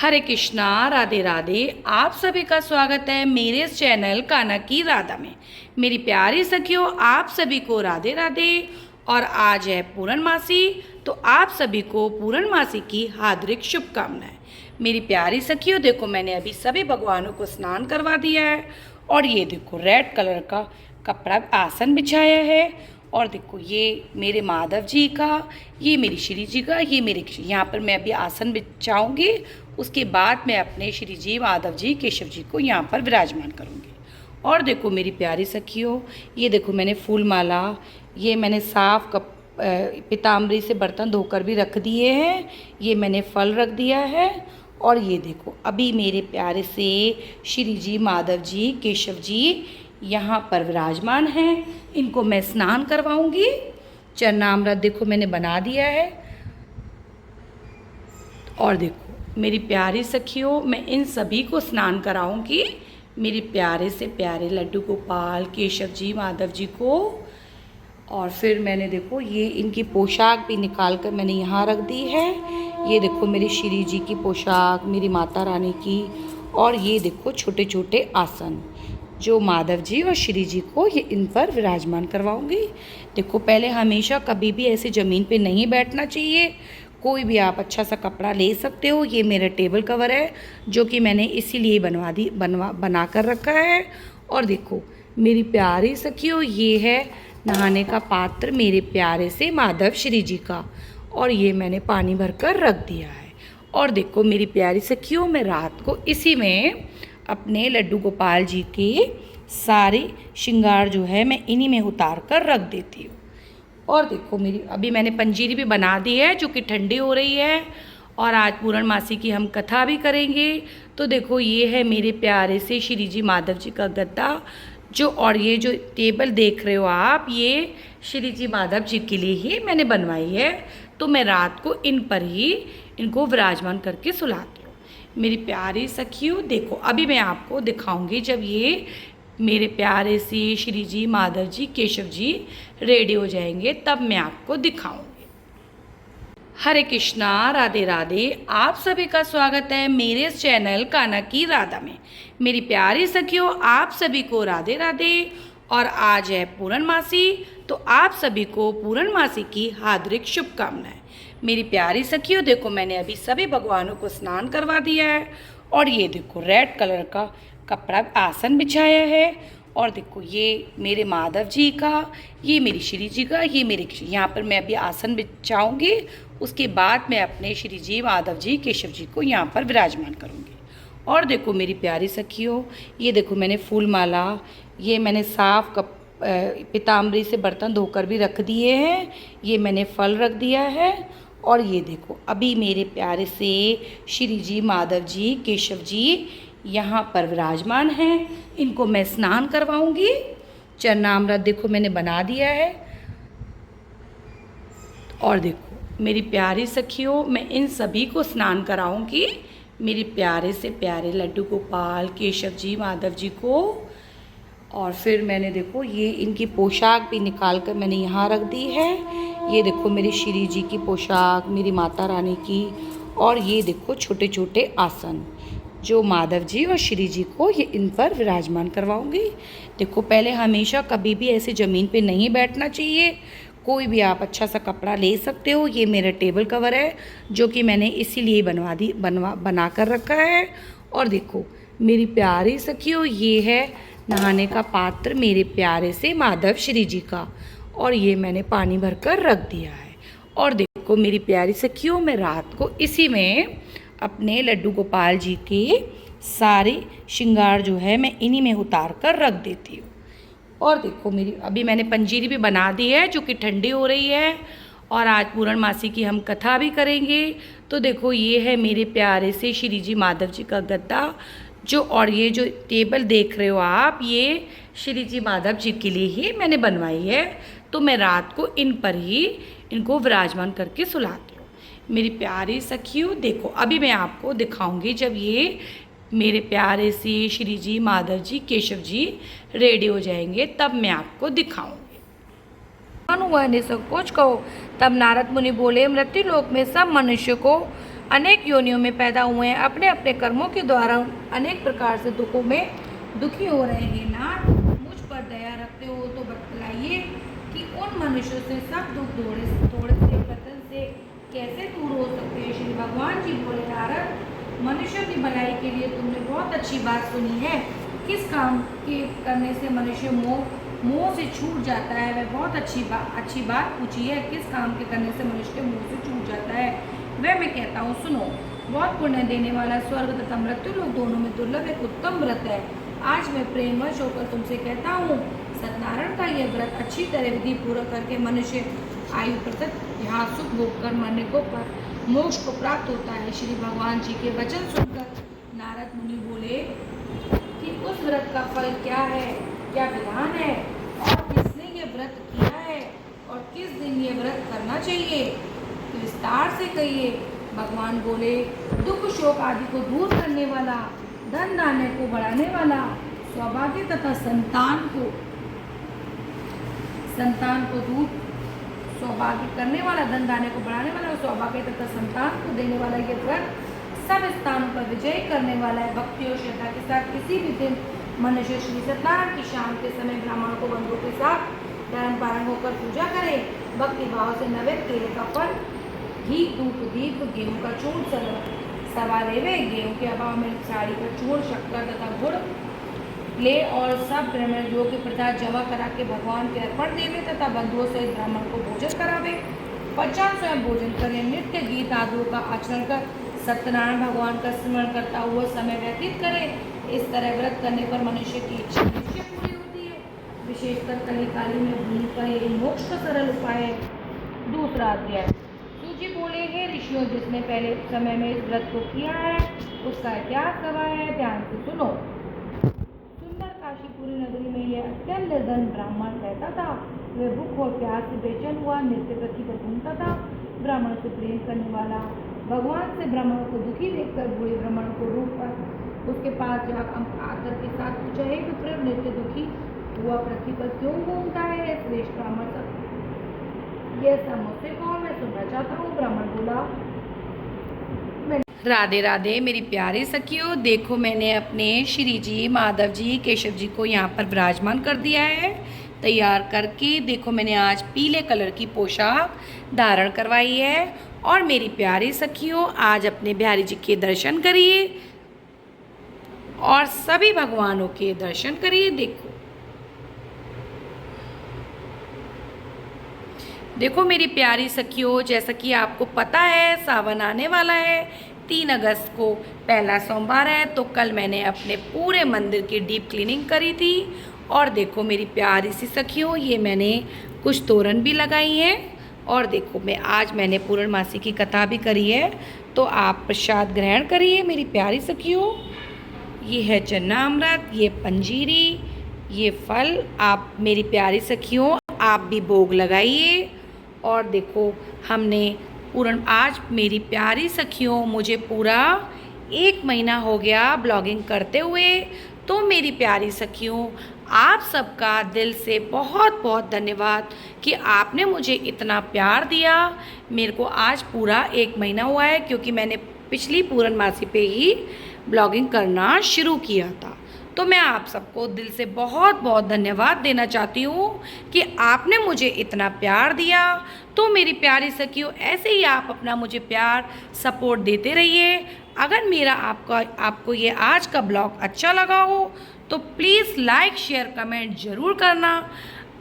हरे कृष्णा, राधे राधे। आप सभी का स्वागत है मेरे इस चैनल कान्हा की राधा में। मेरी प्यारी सखियों, आप सभी को राधे राधे। और आज है पूर्णमासी, तो आप सभी को पूर्णमासी की हार्दिक शुभकामनाएं। मेरी प्यारी सखियों, देखो मैंने अभी सभी भगवानों को स्नान करवा दिया है और ये देखो रेड कलर का कपड़ा आसन बिछाया है। और देखो ये मेरे माधव जी का, ये मेरी श्री जी का, ये मेरे यहाँ पर मैं अभी आसन बिछाऊंगी। उसके बाद मैं अपने श्री जी माधव जी केशव जी को यहाँ पर विराजमान करूँगी। और देखो मेरी प्यारी सखियों, ये देखो मैंने फूल माला, ये मैंने साफ पीताम्बरी से बर्तन धोकर भी रख दिए हैं। ये मैंने फल रख दिया है। और ये देखो अभी मेरे प्यारे से श्री जी माधव जी केशव जी यहाँ पर विराजमान हैं। इनको मैं स्नान करवाऊंगी। चरणामृत देखो मैंने बना दिया है। और देखो मेरी प्यारी सखियों, मैं इन सभी को स्नान कराऊंगी। मेरे प्यारे से प्यारे लड्डू गोपाल केशव जी माधव जी को। और फिर मैंने देखो ये इनकी पोशाक भी निकाल कर मैंने यहाँ रख दी है। ये देखो मेरी श्री जी की पोशाक, मेरी माता रानी की। और ये देखो छोटे छोटे आसन जो माधव जी और श्री जी को ये इन पर विराजमान करवाऊंगी। देखो पहले हमेशा कभी भी ऐसे ज़मीन पे नहीं बैठना चाहिए। कोई भी आप अच्छा सा कपड़ा ले सकते हो। ये मेरा टेबल कवर है जो कि मैंने इसीलिए बना कर रखा है। और देखो मेरी प्यारी सखियों, ये है नहाने का पात्र मेरे प्यारे से माधव श्री जी का। और ये मैंने पानी भर कर रख दिया है। और देखो मेरी प्यारी सखियों, मैं रात को इसी में अपने लड्डू गोपाल जी के सारे श्रृंगार जो है मैं इन्हीं में उतार कर रख देती हूँ। और देखो मेरी अभी मैंने पंजीरी भी बना दी है जो कि ठंडी हो रही है। और आज पूर्णमासी की हम कथा भी करेंगे। तो देखो ये है मेरे प्यारे से श्री जी माधव जी का गद्दा जो, और ये जो टेबल देख रहे हो आप, ये श्री जी माधव जी के लिए ही मैंने बनवाई है। तो मैं रात को इन पर ही इनको विराजमान करके सुलाती हूँ। मेरी प्यारी सखियों देखो अभी मैं आपको दिखाऊंगी जब ये मेरे प्यारे से श्री जी माधव जी केशव जी रेडी हो जाएंगे तब मैं आपको दिखाऊंगी। हरे कृष्णा, राधे राधे। आप सभी का स्वागत है मेरे इस चैनल कान्हा की राधा में। मेरी प्यारी सखियों, आप सभी को राधे राधे। और आज है पूर्णमासी, तो आप सभी को पूर्णमासी की हार्दिक शुभकामनाएं। मेरी प्यारी सखियों देखो मैंने अभी सभी भगवानों को स्नान करवा दिया है और ये देखो रेड कलर का कपड़ा आसन बिछाया है। और देखो ये मेरे माधव जी का, ये मेरी श्री जी का, ये मेरे यहाँ पर मैं अभी आसन बिछाऊंगी। उसके बाद मैं अपने श्री जी माधव जी केशव जी को यहाँ पर विराजमान करूँगी। और देखो मेरी प्यारी सखियों, ये देखो मैंने फूल माला, ये मैंने साफ पीताम्बरी से बर्तन धोकर भी रख दिए हैं। ये मैंने फल रख दिया है। और ये देखो अभी मेरे प्यारे से श्री जी माधव जी केशव जी यहाँ पर विराजमान हैं। इनको मैं स्नान करवाऊंगी। चरणामृत देखो मैंने बना दिया है। और देखो मेरी प्यारी सखियों, मैं इन सभी को स्नान कराऊंगी। मेरे प्यारे से प्यारे लड्डू गोपाल केशव जी माधव जी को। और फिर मैंने देखो ये इनकी पोशाक भी निकाल कर मैंने यहाँ रख दी है। ये देखो मेरी श्री जी की पोशाक, मेरी माता रानी की। और ये देखो छोटे छोटे आसन जो माधव जी और श्री जी को ये इन पर विराजमान करवाऊंगी। देखो पहले हमेशा कभी भी ऐसे ज़मीन पे नहीं बैठना चाहिए। कोई भी आप अच्छा सा कपड़ा ले सकते हो। ये मेरा टेबल कवर है जो कि मैंने इसीलिए बना कर रखा है। और देखो मेरी प्यारी सखियों, ये है नहाने का पात्र मेरे प्यारे से माधव श्री जी का। और ये मैंने पानी भर कर रख दिया है। और देखो मेरी प्यारी सखियों, मैं रात को इसी में अपने लड्डू गोपाल जी के सारे श्रृंगार जो है मैं इन्हीं में उतार कर रख देती हूँ। और देखो मेरी अभी मैंने पंजीरी भी बना दी है जो कि ठंडी हो रही है। और आज पूर्णमासी की हम कथा भी करेंगे। तो देखो ये है मेरे प्यारे से श्री जी माधव जी का गद्दा जो, और ये जो टेबल देख रहे हो आप, ये श्री जी माधव जी के लिए ही मैंने बनवाई है। तो मैं रात को इन पर ही इनको विराजमान करके सुलाती हूँ। मेरी प्यारी सखियों देखो अभी मैं आपको दिखाऊंगी जब ये मेरे प्यारे से श्री जी माधव जी केशव जी रेडी हो जाएंगे तब मैं आपको दिखाऊंगी। वह निसंकोच कहो। तब नारद मुनि बोले, मृत्यु लोक में सब मनुष्य को अनेक योनियों में पैदा हुए हैं, अपने अपने कर्मों के द्वारा अनेक प्रकार से दुखों में दुखी हो रहे हैं। नाथ, मुझ पर दया रखते हो तो बतलाइए कि उन मनुष्यों से सब दुख थोड़े से पतन से कैसे दूर हो सकते हैं। श्री भगवान जी बोले, नारद, मनुष्य की भलाई के लिए तुमने बहुत अच्छी बात सुनी है। किस काम के करने से मनुष्य मोह से छूट जाता है, वह बहुत अच्छी बात पूछी है। किस काम के करने से मनुष्य मोह से छूट जाता है, वह मैं कहता हूँ, सुनो। बहुत पुण्य देने वाला स्वर्ग तथा मृत्यु लोक दोनों में दुर्लभ एक उत्तम व्रत है। आज मैं प्रेमवश होकर तुमसे कहता हूँ, सत्यनारायण का यह व्रत अच्छी तरह विधि पूरा करके मनुष्य आयु प्रतक यहाँ सुख भोग कर मरने को पर मोक्ष को प्राप्त होता है। श्री भगवान जी के वचन सुनकर नारद मुनि बोले कि उस व्रत का फल क्या है, क्या विधान है, और किसने ये व्रत किया है, और किस दिन ये व्रत करना चाहिए, तो विस्तार से कहिए। भगवान बोले, दुख शोक आदि को दूर करने वाला, धन धान्य को बढ़ाने वाला, सौभाग्य तथा संतान को दूर सौभाग्य करने वाला, धन धान्य को बढ़ाने वाला, सौभाग्य तथा संतान को देने वाला ये व्रत सब स्थानों पर विजय करने वाला है। भक्ति और श्रद्धा के साथ किसी भी दिन मनुष्य श्री सत्यनारायण की शाम के समय ब्राह्मणों को बंधुओं के साथ धर्म पारण होकर पूजा करे। भक्ति भाव से नैवेद्य केले का फल, घी, धूप, दीप, गेहूं का चूर्ण सवा लेवे। गेहूं के अभाव में साड़ी का चूर्ण, शक्कर तथा गुड़ ले और सब ब्राह्मण योग्य प्रसाद जमा करा के भगवान के अर्पण देवे तथा बंधुओं सहित ब्राह्मण को भोजन करावे। पचान स्वयं भोजन करे, नित्य गीत आदि का आचरण कर सत्यनारायण भगवान का स्मरण करता हुआ समय व्यतीत करे। इस तरह व्रत करने पर मनुष्य की इच्छा निश्चय पूरी होती है। विशेषकर कलिकाली में भूमि का यही मोक्ष का सरल उपाय है। दूसरा अध्याय। सूजी बोले, हे ऋषियों, जिसने पहले समय में इस व्रत को किया है उसका इतिहास गवाह है, ध्यान से सुनो। काशीपुरी नगरी में यह अत्यंत निर्धन ब्राह्मण रहता था। वह भूख और प्यास से बेचैन हुआ, नित्य पति पर घूमता था। ब्राह्मण से प्रेम करने वाला भगवान से ब्राह्मणों को दुखी देखकर बूढ़े ब्राह्मण को रूप पर उसके पास जाकर आकर के साथ पूछा, हे विप्र, नित्य दुखी हुआ पृथ्वी पर क्यों घूमता है? श्रेष्ठ ब्राह्मण सब यह सब मुझसे कहो, मैं सुनना चाहता हूँ। ब्राह्मण बोला, राधे राधे मेरी प्यारी सखियों, देखो मैंने अपने श्री जी, माधव जी, केशव जी को यहाँ पर विराजमान कर दिया है तैयार करके। देखो मैंने आज पीले कलर की पोशाक धारण करवाई है। और मेरी प्यारी सखियों, आज अपने बिहारी जी के दर्शन करिए और सभी भगवानों के दर्शन करिए। देखो मेरी प्यारी सखियों, जैसा कि आपको पता है सावन आने वाला है। 3 अगस्त को पहला सोमवार है, तो कल मैंने अपने पूरे मंदिर की डीप क्लीनिंग करी थी। और देखो मेरी प्यारी सी सखियों, ये मैंने कुछ तोरण भी लगाई हैं। और देखो आज मैंने पूर्णमासी की कथा भी करी है, तो आप प्रसाद ग्रहण करिए मेरी प्यारी सखियों। ये है चन्ना अमृत, ये पंजीरी, ये फल। आप मेरी प्यारी सखियों, आप भी भोग लगाइए। और देखो हमने आज मेरी प्यारी सखियों, मुझे पूरा 1 महीना हो गया ब्लॉगिंग करते हुए। तो मेरी प्यारी सखियों, आप सबका दिल से बहुत बहुत धन्यवाद कि आपने मुझे इतना प्यार दिया। मेरे को आज पूरा 1 महीना हुआ है, क्योंकि मैंने पिछली पूर्णमासी पे ही ब्लॉगिंग करना शुरू किया था। तो मैं आप सबको दिल से बहुत बहुत धन्यवाद देना चाहती हूँ कि आपने मुझे इतना प्यार दिया। तो मेरी प्यारी सखियों, ऐसे ही आप अपना मुझे प्यार सपोर्ट देते रहिए। अगर मेरा आपको ये आज का ब्लॉग अच्छा लगा हो तो प्लीज़ लाइक, शेयर, कमेंट ज़रूर करना।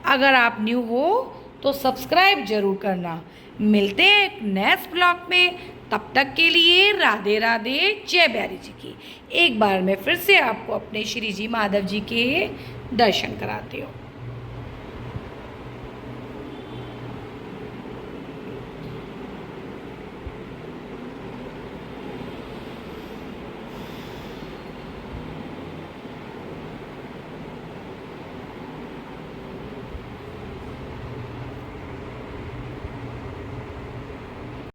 अगर आप न्यू हो तो सब्सक्राइब ज़रूर करना। मिलते हैं एक नेक्स्ट ब्लॉग में, तब तक के लिए राधे राधे, जय बिहारी जी की। एक बार मैं फिर से आपको अपने श्री जी माधव जी के दर्शन कराती हूँ।